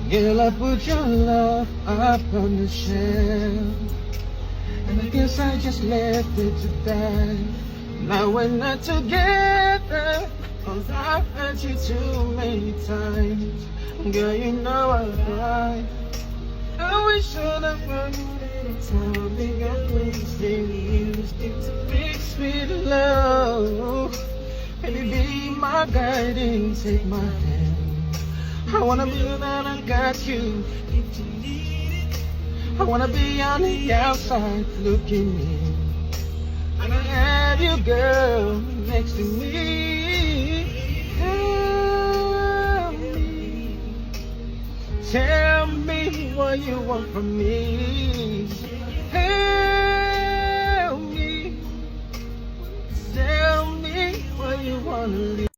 Girl, I put your love up on the shelf, and I guess I just left it to die. Now we're not together, 'cause I've hurt you too many times. Girl, you know I we should have run time. They got things they used to big sweet love. Baby, be my guiding, take my hand. I wanna be that I got you. I wanna be on the outside looking in, and I have you, girl, next to me. Tell me what you want from me. Tell me what you wanna leave.